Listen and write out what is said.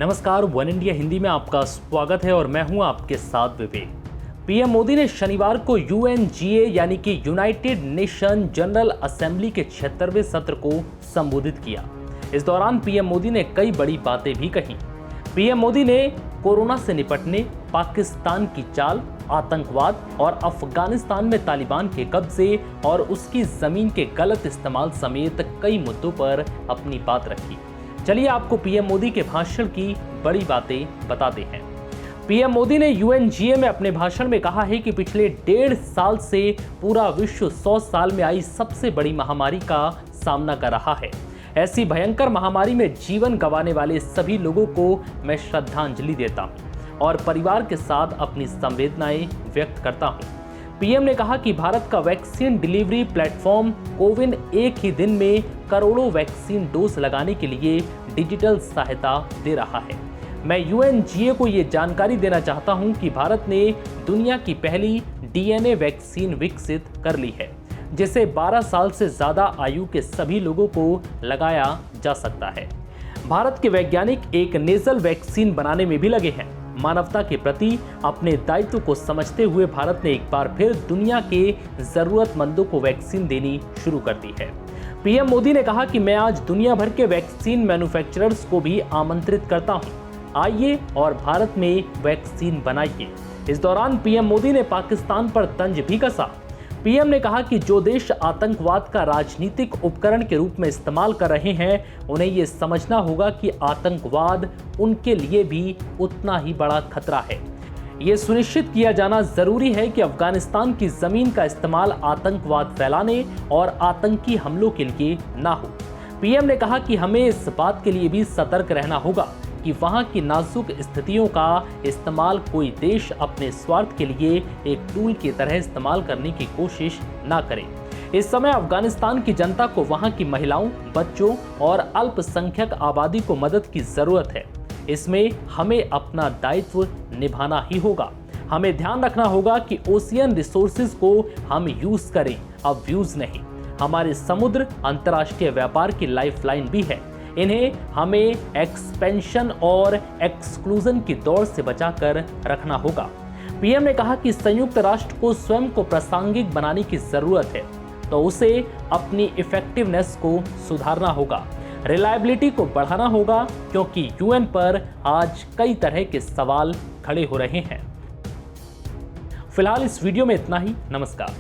नमस्कार, one India Hindi में आपका स्वागत है और मैं हूं आपके साथ विवेक। पीएम मोदी ने शनिवार को यूएनजीए यानी कि यूनाइटेड नेशन जनरल असेंबली के 76वें सत्र को संबोधित किया। इस दौरान पीएम मोदी ने कई बड़ी बातें भी कही। पीएम मोदी ने कोरोना से निपटने, पाकिस्तान की चाल, आतंकवाद और अफगानिस्तान में तालिबान के कब्जे और उसकी जमीन के गलत इस्तेमाल समेत कई मुद्दों पर अपनी बात रखी। चलिए आपको पीएम मोदी के भाषण की बड़ी बातें बताते हैं। पीएम मोदी ने यूएनजीए में अपने भाषण में कहा है कि पिछले 1.5 साल से पूरा विश्व 100 साल में आई सबसे बड़ी महामारी का सामना कर रहा है। ऐसी भयंकर महामारी में जीवन गंवाने वाले सभी लोगों को मैं श्रद्धांजलि देता हूं और परिवार के साथ अपनी संवेदनाएं व्यक्त करता हूं। पीएम ने कहा कि भारत का वैक्सीन डिलीवरी प्लेटफॉर्म कोविन एक ही दिन में करोड़ों वैक्सीन डोज लगाने के लिए डिजिटल सहायता दे रहा है। मैं यूएनजीए को ये जानकारी देना चाहता हूं कि भारत ने दुनिया की पहली डीएनए वैक्सीन विकसित कर ली है, जिसे 12 साल से ज्यादा आयु के सभी लोगों को लगाया जा सकता है। भारत के वैज्ञानिक एक नेजल वैक्सीन बनाने में भी लगे हैं। मानवता के प्रति अपने दायित्व को समझते हुए भारत ने एक बार फिर दुनिया के जरूरतमंदों को वैक्सीन देनी शुरू कर दी है। पीएम मोदी ने कहा कि मैं आज दुनिया भर के वैक्सीन मैन्युफैक्चरर्स को भी आमंत्रित करता हूं, आइए और भारत में वैक्सीन बनाइए। इस दौरान पीएम मोदी ने पाकिस्तान पर तंज भी कसा। पीएम ने कहा कि जो देश आतंकवाद का राजनीतिक उपकरण के रूप में इस्तेमाल कर रहे हैं, उन्हें ये समझना होगा कि आतंकवाद उनके लिए भी उतना ही बड़ा खतरा है। ये सुनिश्चित किया जाना जरूरी है कि अफगानिस्तान की जमीन का इस्तेमाल आतंकवाद फैलाने और आतंकी हमलों के लिए ना हो। पीएम ने कहा कि हमें इस बात के लिए भी सतर्क रहना होगा कि वहां की नाजुक स्थितियों का इस्तेमाल कोई देश अपने स्वार्थ के लिए एक टूल की तरह इस्तेमाल करने की कोशिश ना करे। इस समय अफगानिस्तान की जनता को वहां की महिलाओं, बच्चों और अल्पसंख्यक आबादी को मदद की जरूरत है। इसमें हमें अपना दायित्व निभाना ही होगा। हमें ध्यान रखना होगा कि ओशियन रिसोर्सेज को हम यूज करें, अब व्यूज नहीं। हमारे समुद्र अंतर्राष्ट्रीय व्यापार की लाइफलाइन भी है। इन्हें हमें एक्सपेंशन और एक्सक्लूजन की दौड़ से बचाकर रखना होगा। पीएम ने कहा कि संयुक्त राष्ट्र को स्वयं को प्रासंगिक बनाने की जरूरत है, तो उसे अपनी इफेक्टिवनेस को सुधारना होगा, रिलायबिलिटी को बढ़ाना होगा, क्योंकि यूएन पर आज कई तरह के सवाल खड़े हो रहे हैं। फिलहाल इस वीडियो में इतना ही। नमस्कार।